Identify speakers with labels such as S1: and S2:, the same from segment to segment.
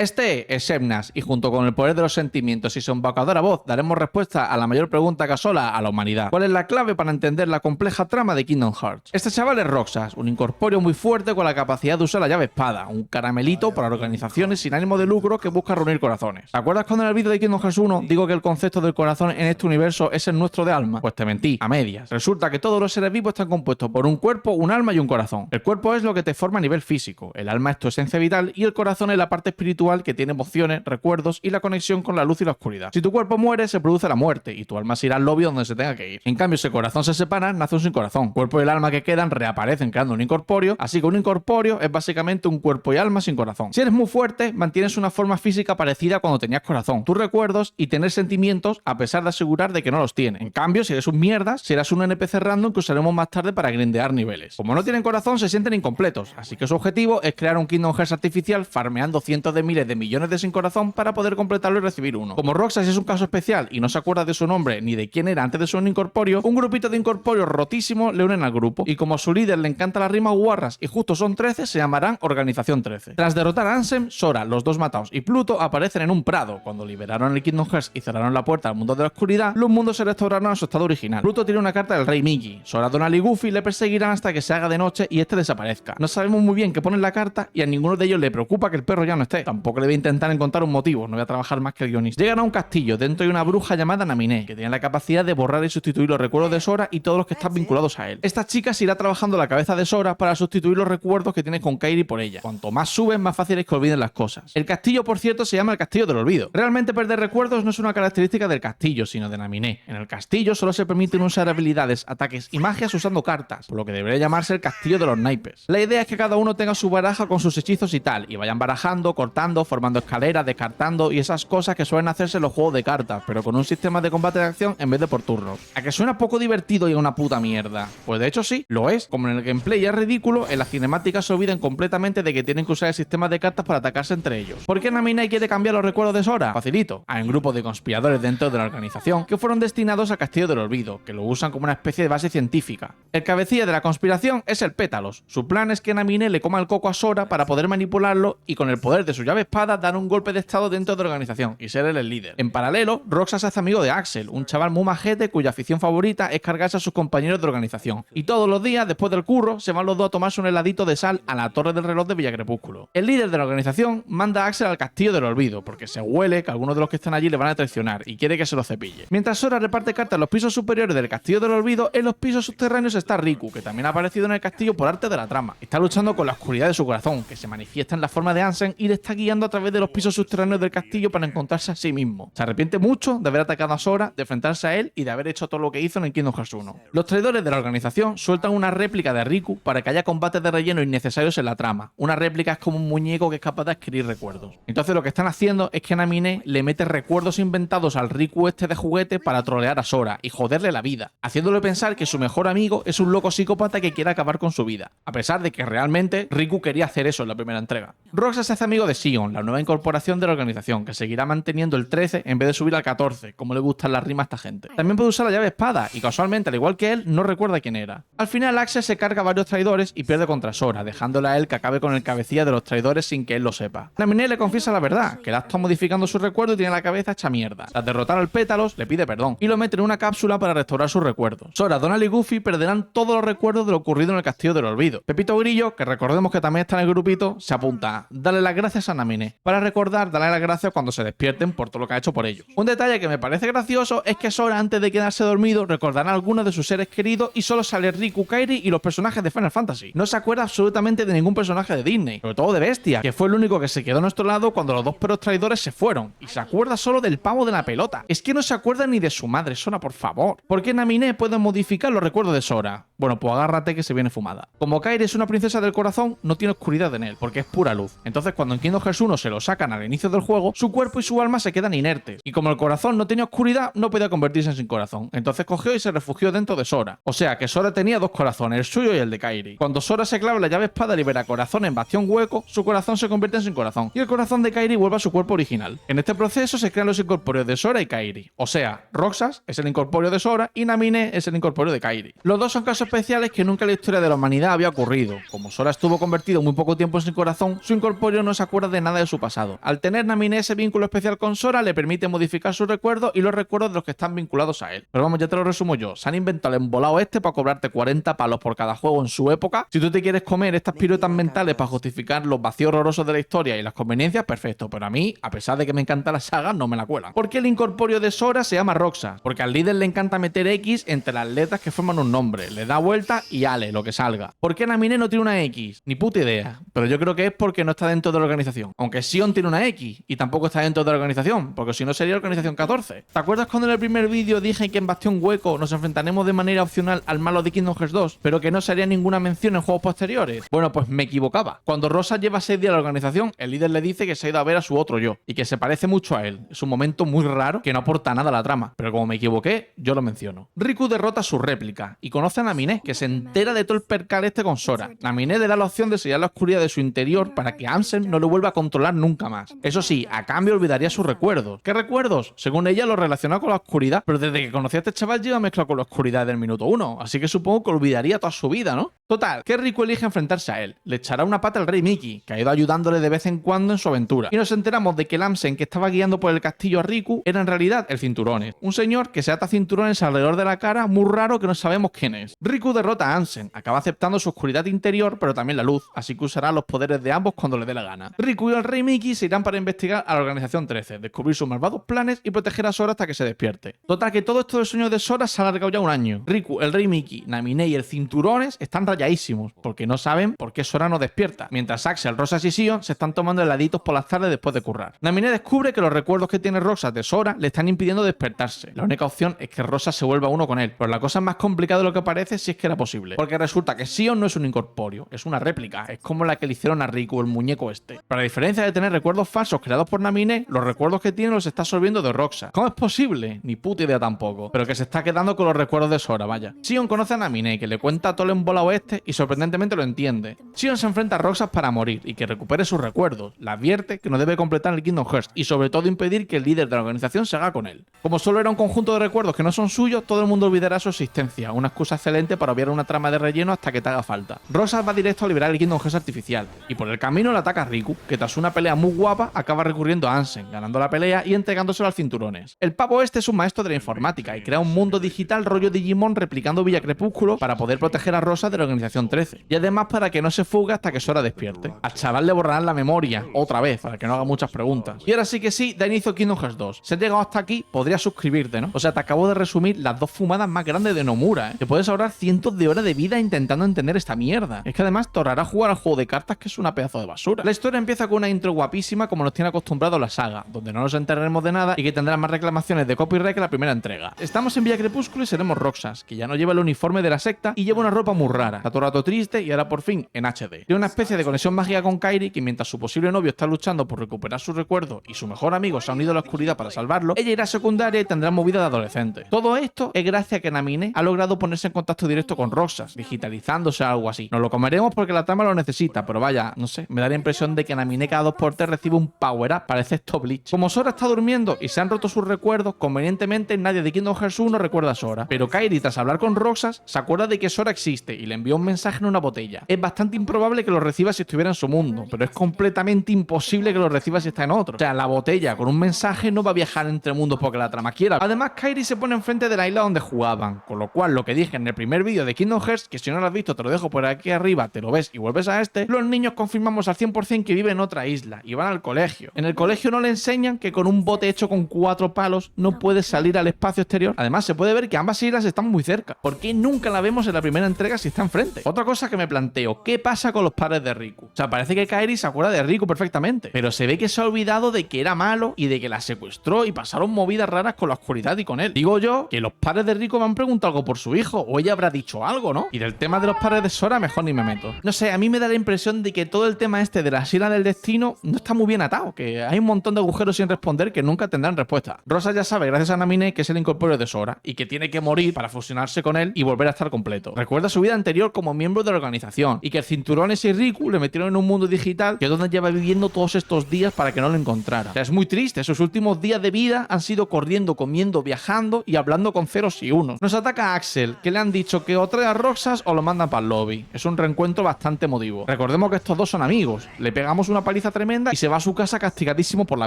S1: Este es Xemnas, y junto con el poder de los sentimientos y su embaucadora voz daremos respuesta a la mayor pregunta que asola a la humanidad. ¿Cuál es la clave para entender la compleja trama de Kingdom Hearts? Este chaval es Roxas, un incorpóreo muy fuerte con la capacidad de usar la llave espada, un caramelito para organizaciones sin ánimo de lucro que busca reunir corazones. ¿Te acuerdas cuando en el vídeo de Kingdom Hearts 1 digo que el concepto del corazón en este universo es el nuestro de alma? Pues te mentí, a medias. Resulta que todos los seres vivos están compuestos por un cuerpo, un alma y un corazón. El cuerpo es lo que te forma a nivel físico, el alma es tu esencia vital y el corazón es la parte espiritual que tiene emociones, recuerdos y la conexión con la luz y la oscuridad. Si tu cuerpo muere, se produce la muerte y tu alma se irá al lobby donde se tenga que ir. En cambio, si el corazón se separa, nace un sin corazón. El cuerpo y el alma que quedan reaparecen creando un incorpóreo, así que un incorpóreo es básicamente un cuerpo y alma sin corazón. Si eres muy fuerte, mantienes una forma física parecida a cuando tenías corazón, tus recuerdos y tener sentimientos a pesar de asegurar de que no los tienes. En cambio, si eres un mierdas, serás un NPC random que usaremos más tarde para grindear niveles. Como no tienen corazón, se sienten incompletos, así que su objetivo es crear un Kingdom Hearts artificial farmeando cientos de miles de millones de sin corazón para poder completarlo y recibir uno. Como Roxas es un caso especial y no se acuerda de su nombre ni de quién era antes de ser un incorpóreo, un grupito de incorpóreos rotísimos le unen al grupo, y como a su líder le encanta las rimas guarras y justo son 13, se llamarán Organización 13. Tras derrotar a Ansem, Sora, los dos mataos y Pluto aparecen en un prado. Cuando liberaron el Kingdom Hearts y cerraron la puerta al mundo de la oscuridad, los mundos se restauraron a su estado original. Pluto tiene una carta del rey Mickey, Sora, Donald y Goofy le perseguirán hasta que se haga de noche y este desaparezca. No sabemos muy bien qué pone en la carta y a ninguno de ellos le preocupa que el perro ya no esté. Tampoco le voy a intentar encontrar un motivo, no voy a trabajar más que el guionista. Llegan a un castillo, dentro hay una bruja llamada Naminé, que tiene la capacidad de borrar y sustituir los recuerdos de Sora y todos los que están vinculados a él. Esta chica se irá trabajando la cabeza de Sora para sustituir los recuerdos que tienes con Kairi por ella. Cuanto más suben, más fácil es que olviden las cosas. El castillo, por cierto, se llama el Castillo del Olvido. Realmente perder recuerdos no es una característica del castillo, sino de Naminé. En el castillo solo se permiten usar habilidades, ataques y magias usando cartas, por lo que debería llamarse el Castillo de los Naipes. La idea es que cada uno tenga su baraja con sus hechizos y tal, y vayan barajando, cortando, formando escaleras, descartando y esas cosas que suelen hacerse en los juegos de cartas, pero con un sistema de combate de acción en vez de por turnos. ¿A que suena poco divertido y una puta mierda? Pues de hecho sí, lo es. Como en el gameplay ya es ridículo, en las cinemáticas se olvidan completamente de que tienen que usar el sistema de cartas para atacarse entre ellos. ¿Por qué Naminé quiere cambiar los recuerdos de Sora? Facilito. Hay un grupo de conspiradores dentro de la organización que fueron destinados al Castillo del Olvido, que lo usan como una especie de base científica. El cabecilla de la conspiración es el Pétalos. Su plan es que Naminé le coma el coco a Sora para poder manipularlo y con el poder de su llave espada dar un golpe de estado dentro de la organización y ser él el líder. En paralelo, Roxas se hace amigo de Axel, un chaval muy majete cuya afición favorita es cargarse a sus compañeros de organización. Y todos los días, después del curro, se van los dos a tomarse un heladito de sal a la torre del reloj de Villa Crepúsculo. El líder de la organización manda a Axel al Castillo del Olvido, porque se huele que algunos de los que están allí le van a traicionar y quiere que se lo cepille. Mientras Sora reparte cartas en los pisos superiores del Castillo del Olvido, en los pisos subterráneos está Riku, que también ha aparecido en el castillo por arte de la trama. Está luchando con la oscuridad de su corazón, que se manifiesta en la forma de Ansem, y le está guiando a través de los pisos subterráneos del castillo para encontrarse a sí mismo. Se arrepiente mucho de haber atacado a Sora, de enfrentarse a él y de haber hecho todo lo que hizo en el Kingdom Hearts 1. Los traidores de la organización sueltan una réplica de Riku para que haya combates de relleno innecesarios en la trama. Una réplica es como un muñeco que es capaz de adquirir recuerdos. Entonces lo que están haciendo es que Naminé le mete recuerdos inventados al Riku este de juguete para trolear a Sora y joderle la vida, haciéndole pensar que su mejor amigo es un loco psicópata que quiere acabar con su vida, a pesar de que realmente Riku quería hacer eso en la primera entrega. Roxas se hace amigo de Sion, la nueva incorporación de la organización, que seguirá manteniendo el 13 en vez de subir al 14, como le gustan las rimas a esta gente. También puede usar la llave espada y casualmente, al igual que él, no recuerda quién era. Al final Axel se carga a varios traidores y pierde contra Sora, dejándole a él que acabe con el cabecilla de los traidores sin que él lo sepa. Naminé le confiesa la verdad, que él ha estado modificando su recuerdo y tiene la cabeza hecha mierda. Tras derrotar al Pétalos, le pide perdón y lo mete en una cápsula para restaurar sus recuerdos. Sora, Donald y Goofy perderán todos los recuerdos de lo ocurrido en el Castillo del Olvido. Pepito Grillo, que recordemos que también está en el grupito, se apunta a darle las gracias a Naminé, para recordar darle las gracias cuando se despierten por todo lo que ha hecho por ellos. Un detalle que me parece gracioso es que Sora, antes de quedarse dormido, recordará a algunos de sus seres queridos y solo sale Riku, Kairi y los personajes de Final Fantasy. No se acuerda absolutamente de ningún personaje de Disney, sobre todo de Bestia, que fue el único que se quedó a nuestro lado cuando los dos perros traidores se fueron, y se acuerda solo del pavo de la pelota. Es que no se acuerda ni de su madre, Sora, por favor. ¿Por qué Naminé puede modificar los recuerdos de Sora? Bueno, pues agárrate que se viene fumada. Como Kairi es una princesa del corazón, no tiene oscuridad en él, porque es pura luz. Entonces, cuando en Kingdom Hearts 1 se lo sacan al inicio del juego, su cuerpo y su alma se quedan inertes. Y como el corazón no tenía oscuridad, no podía convertirse en sin corazón. Entonces cogió y se refugió dentro de Sora. O sea que Sora tenía dos corazones, el suyo y el de Kairi. Cuando Sora se clava la llave espada y libera corazón en bastión hueco, su corazón se convierte en sin corazón. Y el corazón de Kairi vuelve a su cuerpo original. En este proceso se crean los incorpóreos de Sora y Kairi. O sea, Roxas es el incorpóreo de Sora y Naminé es el incorpóreo de Kairi. Los dos son casos especiales que nunca en la historia de la humanidad había ocurrido. Como Sora estuvo convertido muy poco tiempo en sin corazón, su incorpóreo no se acuerda de nada nada de su pasado. Al tener Naminé ese vínculo especial con Sora, le permite modificar sus recuerdos y los recuerdos de los que están vinculados a él. Pero vamos, ya te lo resumo yo. Se han inventado el embolado este para cobrarte 40 palos por cada juego en su época. Si tú te quieres comer estas piruetas mentales para justificar los vacíos horrorosos de la historia y las conveniencias, perfecto. Pero a mí, a pesar de que me encanta la saga, no me la cuelan. ¿Por qué el incorpóreo de Sora se llama Roxas? Porque al líder le encanta meter X entre las letras que forman un nombre. Le da vuelta y ale, lo que salga. ¿Por qué Naminé no tiene una X? Ni puta idea. Pero yo creo que es porque no está dentro de la organización. Aunque Sion tiene una X y tampoco está dentro de la organización, porque si no sería organización 14. ¿Te acuerdas cuando en el primer vídeo dije que en Bastión Hueco nos enfrentaremos de manera opcional al malo de Kingdom Hearts 2, pero que no se haría ninguna mención en juegos posteriores? Bueno, pues me equivocaba. Cuando Rosa lleva 6 días a la organización, el líder le dice que se ha ido a ver a su otro yo y que se parece mucho a él. Es un momento muy raro que no aporta nada a la trama, pero como me equivoqué, yo lo menciono. Riku derrota a su réplica y conoce a Naminé, que se entera de todo el percal este con Sora. Naminé le da la opción de sellar la oscuridad de su interior para que Ansem no lo vuelva a controlar nunca más. Eso sí, a cambio olvidaría sus recuerdos. ¿Qué recuerdos? Según ella, lo relacionado con la oscuridad, pero desde que conocí a este chaval lleva mezclado con la oscuridad del minuto 1, así que supongo que olvidaría toda su vida, ¿no? Total, que Riku elige enfrentarse a él. Le echará una pata al rey Mickey, que ha ido ayudándole de vez en cuando en su aventura. Y nos enteramos de que el Ansem que estaba guiando por el castillo a Riku era en realidad el Cinturones. Un señor que se ata cinturones alrededor de la cara, muy raro, que no sabemos quién es. Riku derrota a Ansem, acaba aceptando su oscuridad interior, pero también la luz, así que usará los poderes de ambos cuando le dé la gana. Riku y el rey Mickey se irán para investigar a la Organización 13, descubrir sus malvados planes y proteger a Sora hasta que se despierte. Total, que todo esto del sueño de Sora se ha alargado ya un año. Riku, el rey Mickey, Naminé y el Cinturones están rayadísimos, porque no saben por qué Sora no despierta, mientras Axel, Roxas y Sion se están tomando heladitos por las tardes después de currar. Naminé descubre que los recuerdos que tiene Roxas de Sora le están impidiendo despertarse. La única opción es que Roxas se vuelva uno con él, pero la cosa es más complicada de lo que parece si es que era posible, porque resulta que Sion no es un incorpóreo, es una réplica, es como la que le hicieron a Riku, el muñeco este. Pero a diferencia de tener recuerdos falsos creados por Naminé, los recuerdos que tiene los está absorbiendo de Roxas. ¿Cómo es posible? Ni puta idea tampoco, pero que se está quedando con los recuerdos de Sora, vaya. Sion conoce a Naminé, que le cuenta todo el embolado este y sorprendentemente lo entiende. Sion se enfrenta a Roxas para morir y que recupere sus recuerdos. Le advierte que no debe completar el Kingdom Hearts y sobre todo impedir que el líder de la organización se haga con él. Como solo era un conjunto de recuerdos que no son suyos, todo el mundo olvidará su existencia, una excusa excelente para obviar una trama de relleno hasta que te haga falta. Roxas va directo a liberar el Kingdom Hearts artificial y por el camino le ataca a Riku, que tras una pelea muy guapa acaba recurriendo a Ansem, ganando la pelea y entregándoselo al Cinturones. El pavo este es un maestro de la informática y crea un mundo digital rollo Digimon replicando Villa Crepúsculo para poder proteger a Rosa de la Organización 13 y además para que no se fugue hasta que Sora despierte. Al chaval le borrarán la memoria otra vez para que no haga muchas preguntas. Y ahora sí que sí, da inicio Kingdom Hearts 2. Si has llegado hasta aquí, podrías suscribirte, ¿no? O sea, te acabo de resumir las 2 fumadas más grandes de Nomura, ¿eh? Te puedes ahorrar cientos de horas de vida intentando entender esta mierda. Es que además te ahorrará jugar al juego de cartas, que es una pedazo de basura. La historia empieza con una intro guapísima como nos tiene acostumbrado la saga, donde no nos enteraremos de nada y que tendrá más reclamaciones de copyright que la primera entrega. Estamos en Villa Crepúsculo y seremos Roxas, que ya no lleva el uniforme de la secta y lleva una ropa muy rara. Está todo el rato triste y ahora por fin en HD. Tiene una especie de conexión mágica con Kairi, que mientras su posible novio está luchando por recuperar sus recuerdos y su mejor amigo se ha unido a la oscuridad para salvarlo, ella irá a secundaria y tendrá movida de adolescente. Todo esto es gracias a que Naminé ha logrado ponerse en contacto directo con Roxas, digitalizándose o algo así. Nos lo comeremos porque la trama lo necesita, pero vaya, no sé, me da la impresión de que Naminé cada 2x3 recibe un power up, parece esto Bleach. Como Sora está durmiendo y se han roto sus recuerdos, convenientemente nadie de Kingdom Hearts 1 recuerda a Sora, pero Kairi, tras hablar con Roxas, se acuerda de que Sora existe y le envió un mensaje en una botella. Es bastante improbable que lo reciba si estuviera en su mundo, pero es completamente imposible que lo reciba si está en otro. O sea, la botella con un mensaje no va a viajar entre mundos porque la trama quiera. Además, Kairi se pone enfrente de la isla donde jugaban, con lo cual lo que dije en el primer vídeo de Kingdom Hearts, que si no lo has visto te lo dejo por aquí arriba, te lo ves y vuelves a este, los niños confirmamos al 100% que viven en otra isla y van al colegio. En el colegio no le enseñan que con un bote hecho con 4 palos no puedes salir al espacio exterior. Además, se puede ver que ambas islas están muy cerca. ¿Por qué nunca la vemos en la primera entrega si está enfrente? Otra cosa que me planteo, ¿qué pasa con los padres de Riku? O sea, parece que Kairi se acuerda de Riku perfectamente, pero se ve que se ha olvidado de que era malo y de que la secuestró y pasaron movidas raras con la oscuridad y con él. Digo yo que los padres de Riku me han preguntado algo por su hijo, o ella habrá dicho algo, ¿no? Y del tema de los padres de Sora mejor ni me meto. No sé, a mí me da la impresión de que todo el tema este de la Isla del Destino no está muy bien atado, que hay un montón de agujeros sin responder que nunca tendrán respuesta. Rosa ya sabe, gracias a Naminé, que es el incorpóreo de Sora y que tiene que morir para fusionarse con él y volver a estar completo. Recuerda su vida anterior como miembro de la organización y que el Cinturones y Riku le metieron en un mundo digital que es donde lleva viviendo todos estos días para que no lo encontrara. O sea, es muy triste, sus últimos días de vida han sido corriendo, comiendo, viajando y hablando con ceros y unos. Nos ataca Axel, que le han dicho que o trae a Roxas o lo mandan para el lobby. Es un reencuentro bastante emotivo. Recordemos que estos dos son amigos. Le pegamos una paliza paliza tremenda y se va a su casa castigadísimo por la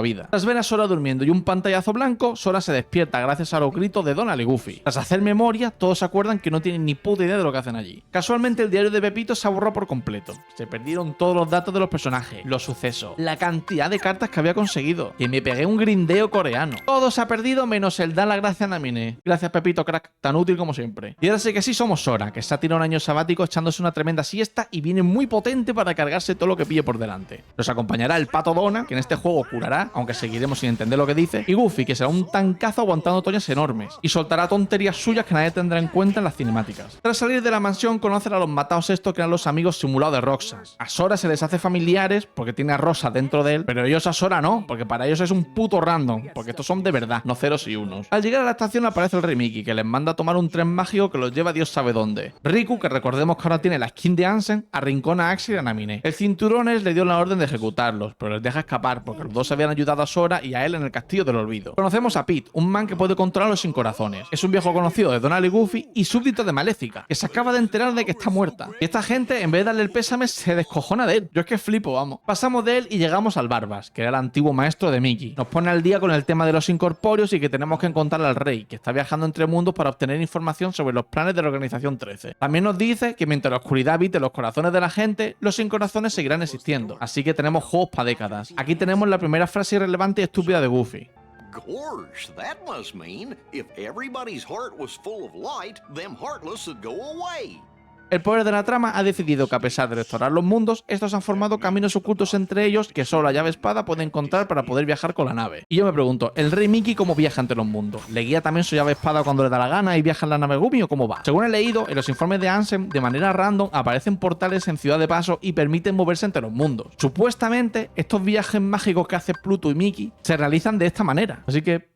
S1: vida. Tras ver a Sora durmiendo y un pantallazo blanco, Sora se despierta gracias a los gritos de Donald y Goofy. Tras hacer memoria, todos se acuerdan que no tienen ni puta idea de lo que hacen allí. Casualmente el diario de Pepito se borró por completo. Se perdieron todos los datos de los personajes, los sucesos, la cantidad de cartas que había conseguido, que me pegué un grindeo coreano. Todo se ha perdido menos el da la gracia a Naminé. Gracias Pepito, crack, tan útil como siempre. Y ahora sí que sí somos Sora, que se ha tirado un año sabático echándose una tremenda siesta y viene muy potente para cargarse todo lo que pille por delante. Nos acompañará el pato Donald, que en este juego curará, aunque seguiremos sin entender lo que dice, y Goofy, que será un tancazo aguantando toñas enormes, y soltará tonterías suyas que nadie tendrá en cuenta en las cinemáticas. Tras salir de la mansión, conocen a los matados estos que eran los amigos simulados de Roxas. A Sora se les hace familiares porque tiene a Rosa dentro de él, pero ellos a Sora no, porque para ellos es un puto random, porque estos son de verdad, no ceros y unos. Al llegar a la estación aparece el Rey Mickey, que les manda a tomar un tren mágico que los lleva Dios sabe dónde. Riku, que recordemos que ahora tiene la skin de Ansem, arrincona a Axel y a Naminé. El Cinturones le dio la orden de ejecutarlos, pero les deja escapar porque los dos habían ayudado a Sora y a él en el Castillo del Olvido. Conocemos a Pete, un man que puede controlarlos sin corazones. Es un viejo conocido de Donald y Goofy y súbdito de Maléfica, que se acaba de enterar de que está muerta. Y esta gente, en vez de darle el pésame, se descojona de él. Yo es que flipo, vamos. Pasamos de él y llegamos al Barbas, que era el antiguo maestro de Mickey. Nos pone al día con el tema de los incorpóreos y que tenemos que encontrar al rey, que está viajando entre mundos para obtener información sobre los planes de la Organización 13. También nos dice que mientras la oscuridad habite los corazones de la gente, los sin corazones seguirán existiendo. Así que tenemos juegos para décadas. Aquí tenemos la primera frase irrelevante y estúpida de Goofy.
S2: Gorge, that must mean if everybody's heart was full of light, them heartless would go away.
S1: El poder de la trama ha decidido que a pesar de restaurar los mundos, estos han formado caminos ocultos entre ellos que solo la llave espada puede encontrar para poder viajar con la nave. Y yo me pregunto, ¿el Rey Mickey cómo viaja entre los mundos? ¿Le guía también su llave espada cuando le da la gana y viaja en la nave Gumi o cómo va? Según he leído, en los informes de Ansem, de manera random aparecen portales en Ciudad de Paso y permiten moverse entre los mundos. Supuestamente, estos viajes mágicos que hace Pluto y Mickey se realizan de esta manera. Así que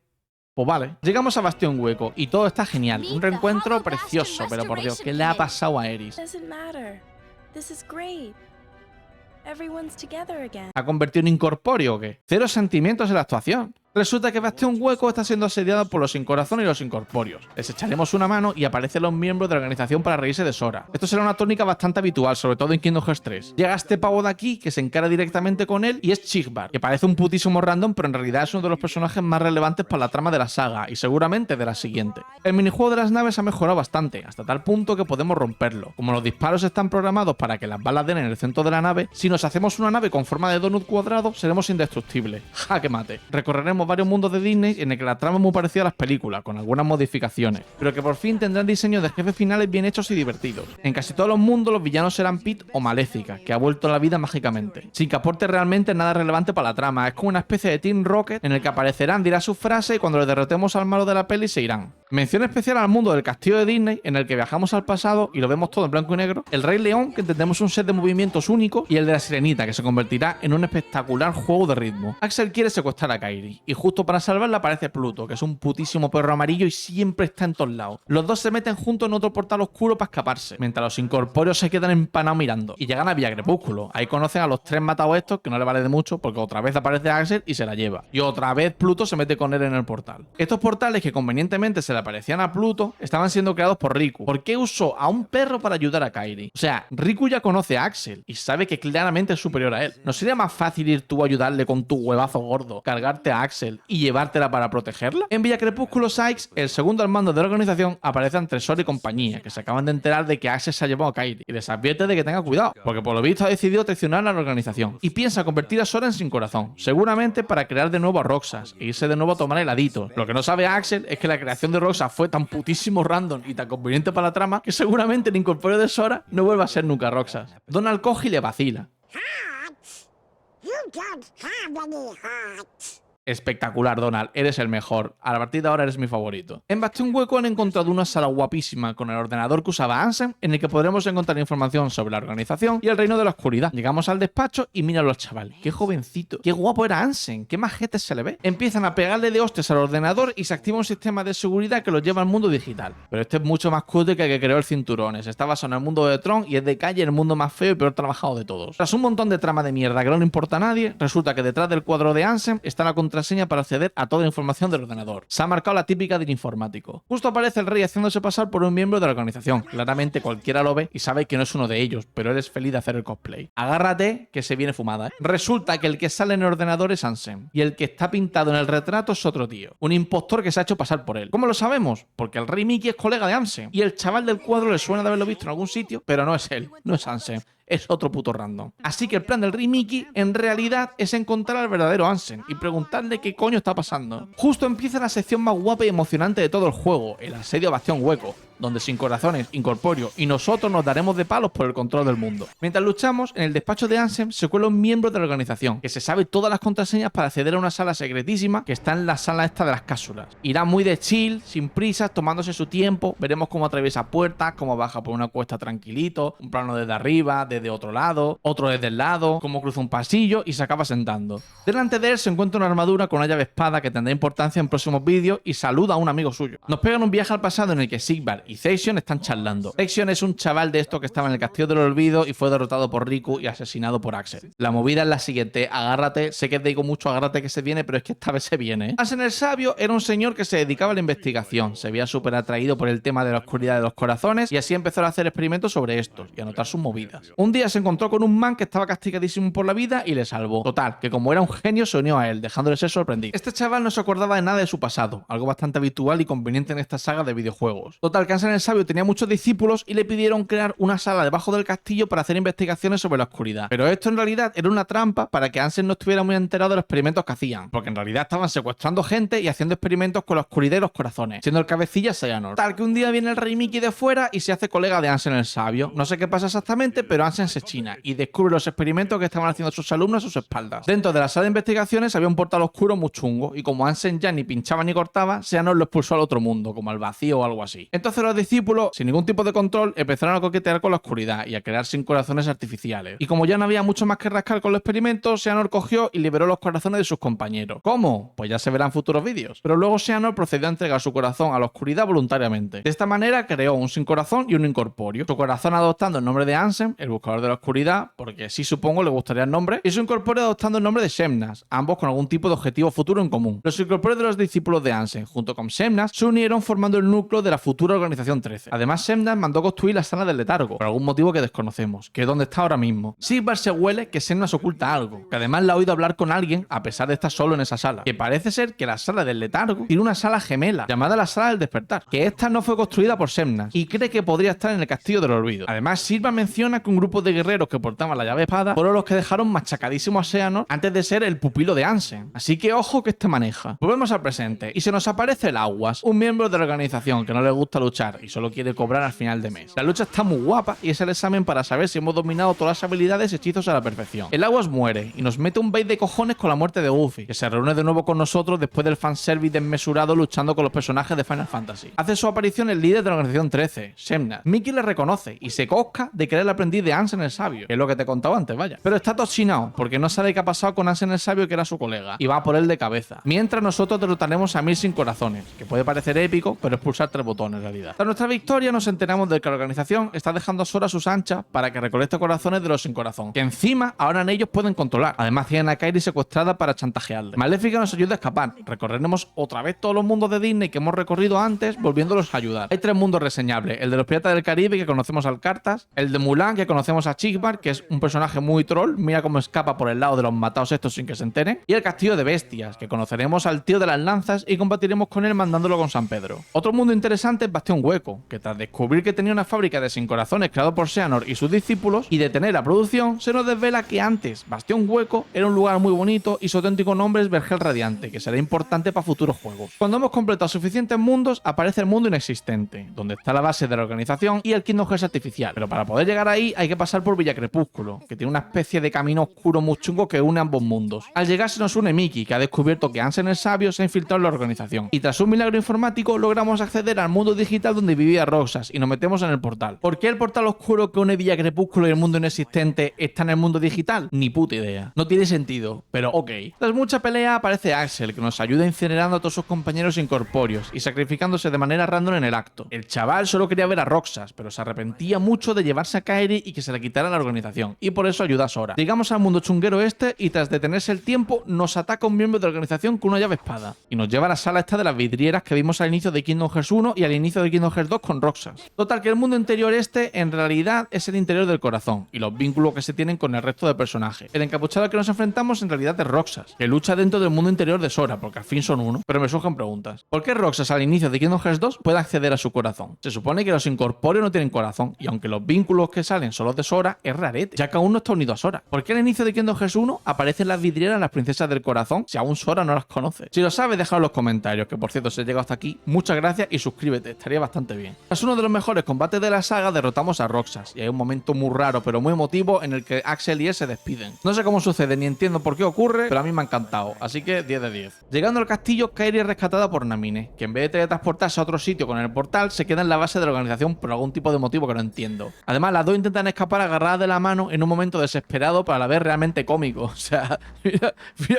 S1: pues vale. Llegamos a Bastión Hueco y todo está genial. Un reencuentro precioso, pero por Dios, ¿qué le ha pasado a Eris? ¿Ha convertido en incorpóreo o qué? Cero sentimientos en la actuación. Resulta que Bastión Hueco está siendo asediado por los sin corazón y los incorpóreos. Les echaremos una mano y aparecen los miembros de la organización para reírse de Sora. Esto será una tónica bastante habitual, sobre todo en Kingdom Hearts 3. Llega este pavo de aquí que se encara directamente con él y es Chigbar, que parece un putísimo random, pero en realidad es uno de los personajes más relevantes para la trama de la saga y seguramente de la siguiente. El minijuego de las naves ha mejorado bastante, hasta tal punto que podemos romperlo. Como los disparos están programados para que las balas den en el centro de la nave, si nos hacemos una nave con forma de donut cuadrado, seremos indestructibles. ¡Ja, que mate! Recorreremos varios mundos de Disney en el que la trama es muy parecida a las películas, con algunas modificaciones, pero que por fin tendrán diseños de jefes finales bien hechos y divertidos. En casi todos los mundos los villanos serán Pete o Maléfica, que ha vuelto a la vida mágicamente, sin que aporte realmente nada relevante para la trama. Es como una especie de Team Rocket en el que aparecerán, dirá su frase y cuando le derrotemos al malo de la peli se irán. Mención especial al mundo del castillo de Disney, en el que viajamos al pasado y lo vemos todo en blanco y negro, el Rey León, que entendemos un set de movimientos únicos, y el de la Sirenita, que se convertirá en un espectacular juego de ritmo. Axel quiere secuestrar a Kairi, y justo para salvarla aparece Pluto, que es un putísimo perro amarillo y siempre está en todos lados. Los dos se meten juntos en otro portal oscuro para escaparse, mientras los incorpóreos se quedan empanados mirando, y llegan a Villa Crepúsculo. Ahí conocen a los tres matados estos, que no le vale de mucho, porque otra vez aparece Axel y se la lleva, y otra vez Pluto se mete con él en el portal. Estos portales que convenientemente se le aparecían a Pluto estaban siendo creados por Riku. ¿Por qué usó a un perro para ayudar a Kairi? O sea, Riku ya conoce a Axel y sabe que claramente es superior a él. ¿No sería más fácil ir tú a ayudarle con tu huevazo gordo, cargarte a Axel y llevártela para protegerla? En Villa Crepúsculo, Sykes, el segundo al mando de la organización, aparecen Tresor y compañía, que se acaban de enterar de que Axel se ha llevado a Kairi y les advierte de que tenga cuidado, porque por lo visto ha decidido traicionar a la organización y piensa convertir a Sora en sin corazón, seguramente para crear de nuevo a Roxas e irse de nuevo a tomar heladitos. Lo que no sabe Axel es que la creación de Roxas fue tan putísimo random y tan conveniente para la trama que seguramente el incorpóreo de Sora no vuelva a ser nunca Roxas. Donald coge y le vacila. Espectacular, Donald, eres el mejor. A partir de ahora eres mi favorito. En Bastión Hueco han encontrado una sala guapísima con el ordenador que usaba Ansem, en el que podremos encontrar información sobre la organización y el reino de la oscuridad. Llegamos al despacho y míralo, chaval. Qué jovencito. Qué guapo era Ansem. Qué majete se le ve. Empiezan a pegarle de hostias al ordenador y se activa un sistema de seguridad que los lleva al mundo digital. Pero este es mucho más cutre que el que creó el Cinturones. Está basado en el mundo de Tron y es de calle el mundo más feo y peor trabajado de todos. Tras un montón de trama de mierda que no le importa a nadie, resulta que detrás del cuadro de Ansem está la contra contraseña para acceder a toda la información del ordenador. Se ha marcado la típica del informático. Justo aparece el rey haciéndose pasar por un miembro de la organización. Claramente cualquiera lo ve y sabe que no es uno de ellos, pero él es feliz de hacer el cosplay. Agárrate que se viene fumada, ¿eh? Resulta que el que sale en el ordenador es Ansem, y el que está pintado en el retrato es otro tío, un impostor que se ha hecho pasar por él. ¿Cómo lo sabemos? Porque el rey Mickey es colega de Ansem, y el chaval del cuadro le suena de haberlo visto en algún sitio, pero no es él, no es Ansem. Es otro puto random. Así que el plan del rey Mickey en realidad es encontrar al verdadero Ansem y preguntarle qué coño está pasando. Justo empieza la sección más guapa y emocionante de todo el juego, el asedio a Bastión Hueco, donde Sin Corazones, Incorporio y nosotros nos daremos de palos por el control del mundo. Mientras luchamos, en el despacho de Ansem se cuela un miembro de la organización, que se sabe todas las contraseñas para acceder a una sala secretísima que está en la sala esta de las cápsulas. Irá muy de chill, sin prisas, tomándose su tiempo, veremos cómo atraviesa puertas, cómo baja por una cuesta tranquilito, un plano desde arriba, desde otro lado, otro desde el lado, cómo cruza un pasillo y se acaba sentando. Delante de él se encuentra una armadura con una llave espada que tendrá importancia en próximos vídeos y saluda a un amigo suyo. Nos pegan un viaje al pasado en el que Sigvar y Zacian están charlando. Zacian es un chaval de estos que estaba en el Castillo del Olvido y fue derrotado por Riku y asesinado por Axel. La movida es la siguiente, agárrate, sé que te digo mucho agárrate que se viene, pero es que esta vez se viene, ¿eh? Ansem el Sabio era un señor que se dedicaba a la investigación, se veía súper atraído por el tema de la oscuridad de los corazones y así empezó a hacer experimentos sobre estos y a notar sus movidas. Un día se encontró con un man que estaba castigadísimo por la vida y le salvó. Total, que como era un genio se unió a él, dejándole ser sorprendido. Este chaval no se acordaba de nada de su pasado, algo bastante habitual y conveniente en esta saga de videojuegos. Total, que Ansem el Sabio tenía muchos discípulos y le pidieron crear una sala debajo del castillo para hacer investigaciones sobre la oscuridad. Pero esto en realidad era una trampa para que Ansem no estuviera muy enterado de los experimentos que hacían, porque en realidad estaban secuestrando gente y haciendo experimentos con la oscuridad y los corazones, siendo el cabecilla Xehanort. Tal que un día viene el rey Mickey de fuera y se hace colega de Ansem el Sabio. No sé qué pasa exactamente, pero Ansem se china y descubre los experimentos que estaban haciendo sus alumnos a sus espaldas. Dentro de la sala de investigaciones había un portal oscuro muy chungo y como Ansem ya ni pinchaba ni cortaba, Xehanort lo expulsó al otro mundo, como al vacío o algo así. Entonces los discípulos, sin ningún tipo de control, empezaron a coquetear con la oscuridad y a crear sin corazones artificiales. Y como ya no había mucho más que rascar con los experimentos, Xehanort cogió y liberó los corazones de sus compañeros. ¿Cómo? Pues ya se verán futuros vídeos. Pero luego Xehanort procedió a entregar su corazón a la oscuridad voluntariamente. De esta manera creó un sin corazón y un incorpóreo. Su corazón adoptando el nombre de Ansem, el buscador de la oscuridad, porque sí supongo le gustaría el nombre, y su incorpóreo adoptando el nombre de Xemnas, ambos con algún tipo de objetivo futuro en común. Los incorpóreos de los discípulos de Ansem, junto con Xemnas, se unieron formando el núcleo de la futura Organización 13. Además, Xemnas mandó construir la sala del letargo, por algún motivo que desconocemos, que es donde está ahora mismo. Sigvar se huele que Xemnas oculta algo, que además la ha oído hablar con alguien a pesar de estar solo en esa sala, que parece ser que la sala del letargo tiene una sala gemela, llamada la sala del despertar, que esta no fue construida por Xemnas, y cree que podría estar en el Castillo del Olvido. Además, Sigvar menciona que un grupo de guerreros que portaban la llave espada fueron los que dejaron machacadísimo a Xehanort antes de ser el pupilo de Ansem. Así que ojo que este maneja. Volvemos al presente, y se nos aparece el Aguas, un miembro de la organización que no le gusta luchar y solo quiere cobrar al final de mes. La lucha está muy guapa y es el examen para saber si hemos dominado todas las habilidades y hechizos a la perfección. El Aguas muere y nos mete un bait de cojones con la muerte de Goofy, que se reúne de nuevo con nosotros después del fanservice desmesurado luchando con los personajes de Final Fantasy. Hace su aparición el líder de la organización 13, Xemnas. Mickey le reconoce y se cosca de querer el aprendiz de Ansem el Sabio, que es lo que te contaba antes, vaya. Pero está tochinado porque no sabe qué ha pasado con Ansem el Sabio, que era su colega, y va por él de cabeza. Mientras nosotros derrotaremos a 1000 sin corazones, que puede parecer épico, pero es pulsar 3 botones en realidad. Tras nuestra victoria nos enteramos de que la organización está dejando a Sora a sus anchas para que recolecte corazones de los sin corazón, que encima ahora en ellos pueden controlar. Además tienen a Kairi secuestrada para chantajearle. Maléfica nos ayuda a escapar. Recorreremos otra vez todos los mundos de Disney que hemos recorrido antes, volviéndolos a ayudar. Hay 3 mundos reseñables: el de los Piratas del Caribe, que conocemos al Cartas; el de Mulan, que conocemos a Sigvar, que es un personaje muy troll, mira cómo escapa por el lado de los matados estos sin que se enteren; y el Castillo de Bestias, que conoceremos al tío de las lanzas y combatiremos con él mandándolo con San Pedro. Otro mundo interesante es Bastión Hueco, que tras descubrir que tenía una fábrica de sin corazones creado por Xehanort y sus discípulos y detener la producción, se nos desvela que antes Bastión Hueco era un lugar muy bonito y su auténtico nombre es Vergel Radiante, que será importante para futuros juegos. Cuando hemos completado suficientes mundos, aparece el mundo inexistente, donde está la base de la organización y el Kingdom Hearts artificial. Pero para poder llegar ahí hay que pasar por Villa Crepúsculo, que tiene una especie de camino oscuro muy chungo que une ambos mundos. Al llegar se nos une Mickey, que ha descubierto que Ansem el Sabio se ha infiltrado en la organización. Y tras un milagro informático logramos acceder al mundo digital indica donde vivía Roxas y nos metemos en el portal. ¿Por qué el portal oscuro que une Villa Crepúsculo y el mundo inexistente está en el mundo digital? Ni puta idea. No tiene sentido, pero ok. Tras mucha pelea aparece Axel, que nos ayuda incinerando a todos sus compañeros incorpóreos y sacrificándose de manera random en el acto. El chaval solo quería ver a Roxas, pero se arrepentía mucho de llevarse a Kairi y que se le quitara la organización, y por eso ayuda a Sora. Llegamos al mundo chunguero este y tras detenerse el tiempo nos ataca un miembro de la organización con una llave espada y nos lleva a la sala esta de las vidrieras que vimos al inicio de Kingdom Hearts 1 y al inicio de Kingdom Hearts 2 con Roxas. Total, que el mundo interior este en realidad es el interior del corazón y los vínculos que se tienen con el resto de personajes. El encapuchado al que nos enfrentamos en realidad es Roxas, que lucha dentro del mundo interior de Sora, porque al fin son uno. Pero me surgen preguntas. ¿Por qué Roxas al inicio de Kingdom Hearts 2 puede acceder a su corazón? Se supone que los incorpóreos no tienen corazón, y aunque los vínculos que salen son los de Sora, es rarete, ya que aún no está unido a Sora. ¿Por qué al inicio de Kingdom Hearts 1 aparecen las vidrieras las princesas del corazón si aún Sora no las conoce? Si lo sabes, déjalo en los comentarios, que por cierto, si has llegado hasta aquí, muchas gracias y suscríbete, estaría bastante bien. Tras uno de los mejores combates de la saga, derrotamos a Roxas, y hay un momento muy raro pero muy emotivo en el que Axel y él se despiden. No sé cómo sucede ni entiendo por qué ocurre, pero a mí me ha encantado, así que 10 de 10. Llegando al castillo, Kairi es rescatada por Namine, que en vez de teletransportarse a otro sitio con el portal, se queda en la base de la organización por algún tipo de motivo que no entiendo. Además, las dos intentan escapar agarradas de la mano en un momento desesperado, para la vez realmente cómico. O sea, mira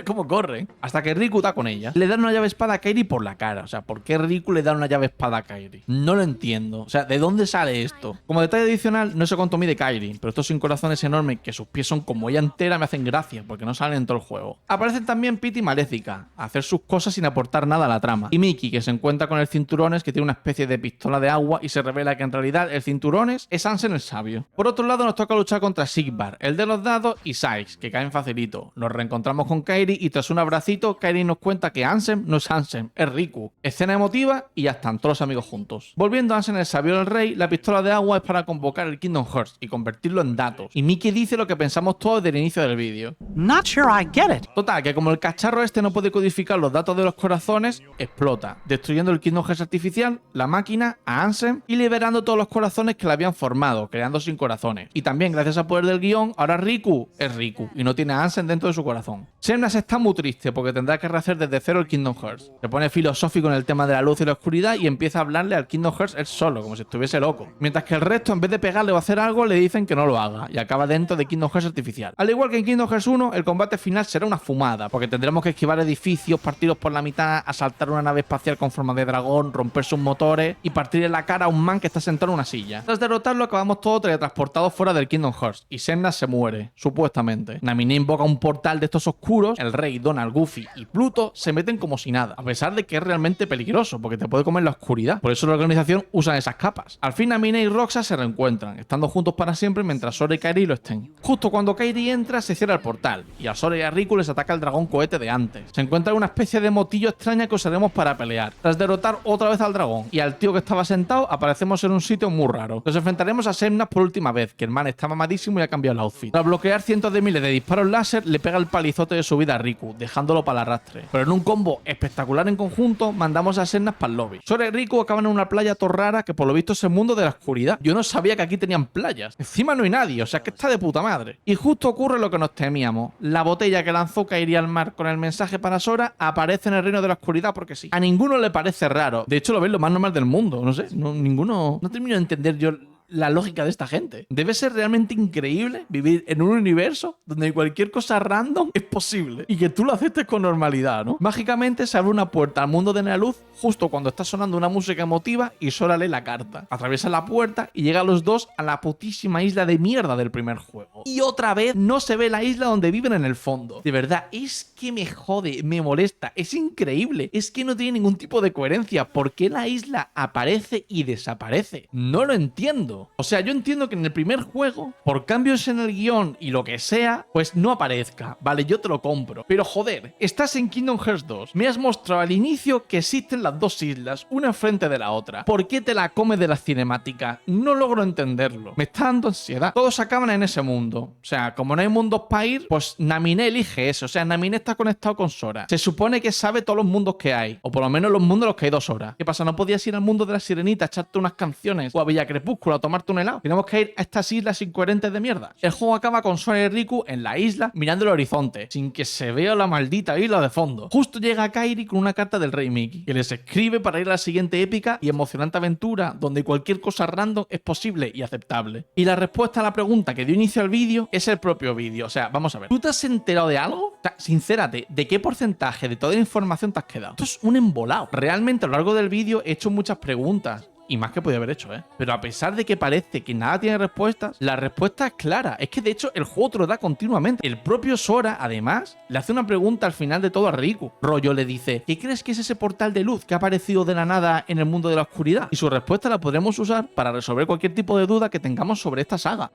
S1: cómo corren. Hasta que Riku da con ella. Le dan una llave espada a Kairi por la cara. O sea, ¿por qué Riku le da una llave espada a Kairi? No lo entiendo. O sea, ¿de dónde sale esto? Como detalle adicional, no sé cuánto mide Kairi, pero estos sin corazones enormes que sus pies son como ella entera me hacen gracia, porque no salen en todo el juego. Aparecen también Pete y Maléfica, a hacer sus cosas sin aportar nada a la trama. Y Mickey, que se encuentra con el Cinturones, que tiene una especie de pistola de agua y se revela que en realidad el Cinturones es Ansem el Sabio. Por otro lado, nos toca luchar contra Sigvar, el de los dados, y Sykes, que caen facilito. Nos reencontramos con Kairi y tras un abracito, Kairi nos cuenta que Ansem no es Ansem, es Riku. Escena emotiva y ya están todos los amigos juntos. Volviendo a Ansem el Sabio del Rey, la pistola de agua es para convocar el Kingdom Hearts y convertirlo en datos. Y Mickey dice lo que pensamos todos desde el inicio del vídeo.
S3: Not sure I get it.
S1: Total, que como el cacharro este no puede codificar los datos de los corazones, explota, destruyendo el Kingdom Hearts artificial, la máquina, a Ansem y liberando todos los corazones que le habían formado, creando sin corazones. Y también, gracias al poder del guión, ahora Riku es Riku y no tiene a Ansem dentro de su corazón. Xemnas está muy triste porque tendrá que rehacer desde cero el Kingdom Hearts. Se pone filosófico en el tema de la luz y la oscuridad y empieza a hablarle al Kingdom Hearts él solo, como si estuviese loco. Mientras que el resto, en vez de pegarle o hacer algo, le dicen que no lo haga y acaba dentro de Kingdom Hearts artificial. Al igual que en Kingdom Hearts 1, el combate final será una fumada, porque tendremos que esquivar edificios, partidos por la mitad, asaltar una nave espacial con forma de dragón, romper sus motores y partirle la cara a un man que está sentado en una silla. Tras derrotarlo, acabamos todos teletransportados fuera del Kingdom Hearts y Xemnas se muere, supuestamente. Naminé invoca un portal de estos oscuros, el rey, Donald, Goofy y Pluto se meten como si nada, a pesar de que es realmente peligroso, porque te puede comer la oscuridad. Por eso la organización usa esas capas. Al fin Naminé y Roxas se reencuentran, estando juntos para siempre mientras Sora y Kairi lo estén. Justo cuando Kairi entra, se cierra el portal, y a Sora y a Riku les ataca el dragón cohete de antes. Se encuentra una especie de motillo extraña que usaremos para pelear. Tras derrotar otra vez al dragón y al tío que estaba sentado, aparecemos en un sitio muy raro. Nos enfrentaremos a Xemnas por última vez, que el man está mamadísimo y ha cambiado el outfit. Para bloquear cientos de miles de disparos láser, le pega el palizote de su vida a Riku, dejándolo para el arrastre. Pero en un combo espectacular en conjunto, mandamos a Xemnas para el lobby. Sora y Riku acaban en una playa todo rara que por lo visto es el mundo de la oscuridad. Yo no sabía que aquí tenían playas. Encima no hay nadie, o sea que está de puta madre. Y justo ocurre lo que nos temíamos. La botella que lanzó Kairi al mar con el mensaje para Sora aparece en el reino de la oscuridad porque sí. A ninguno le parece raro. De hecho, lo ves lo más normal del mundo. No sé, ninguno... No termino de entender yo la lógica de esta gente. Debe ser realmente increíble vivir en un universo donde cualquier cosa random es posible y que tú lo aceptes con normalidad, ¿no? Mágicamente se abre una puerta al mundo de la luz justo cuando está sonando una música emotiva y Sora lee la carta. Atraviesa la puerta y llega a los dos a la putísima isla de mierda del primer juego. Y otra vez no se ve la isla donde viven en el fondo. De verdad, es que me jode, me molesta, es increíble. Es que no tiene ningún tipo de coherencia. ¿Por qué la isla aparece y desaparece? No lo entiendo. O sea, yo entiendo que en el primer juego, por cambios en el guión y lo que sea, pues no aparezca. Vale, yo te lo compro. Pero joder, estás en Kingdom Hearts 2. Me has mostrado al inicio que existen las dos islas, una enfrente de la otra. ¿Por qué te la comes de la cinemática? No logro entenderlo. Me está dando ansiedad. Todos acaban en ese mundo. O sea, como no hay mundos para ir, pues Naminé elige eso. O sea, Naminé está conectado con Sora. Se supone que sabe todos los mundos que hay. O por lo menos los mundos en los que hay 2 horas. ¿Qué pasa? ¿No podías ir al mundo de la sirenita, echarte unas canciones? O a Villa Crepúsculo a tomar tomarte un helado. Tenemos que ir a estas islas incoherentes de mierda. El juego acaba con Sora y Riku en la isla mirando el horizonte, sin que se vea la maldita isla de fondo. Justo llega Kairi con una carta del rey Mickey, que les escribe para ir a la siguiente épica y emocionante aventura, donde cualquier cosa random es posible y aceptable. Y la respuesta a la pregunta que dio inicio al vídeo es el propio vídeo. O sea, vamos a ver. ¿Tú te has enterado de algo? O sea, sincérate, ¿de qué porcentaje de toda la información te has quedado? Esto es un embolado. Realmente a lo largo del vídeo he hecho muchas preguntas. Y más que podía haber hecho, ¿eh? Pero a pesar de que parece que nada tiene respuestas, la respuesta es clara. Es que de hecho el juego te lo da continuamente. El propio Sora, además, le hace una pregunta al final de todo a Riku. Rollo le dice, ¿qué crees que es ese portal de luz que ha aparecido de la nada en el mundo de la oscuridad? Y su respuesta la podremos usar para resolver cualquier tipo de duda que tengamos sobre esta saga.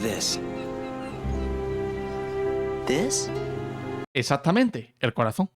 S3: This?
S1: Exactamente, el corazón.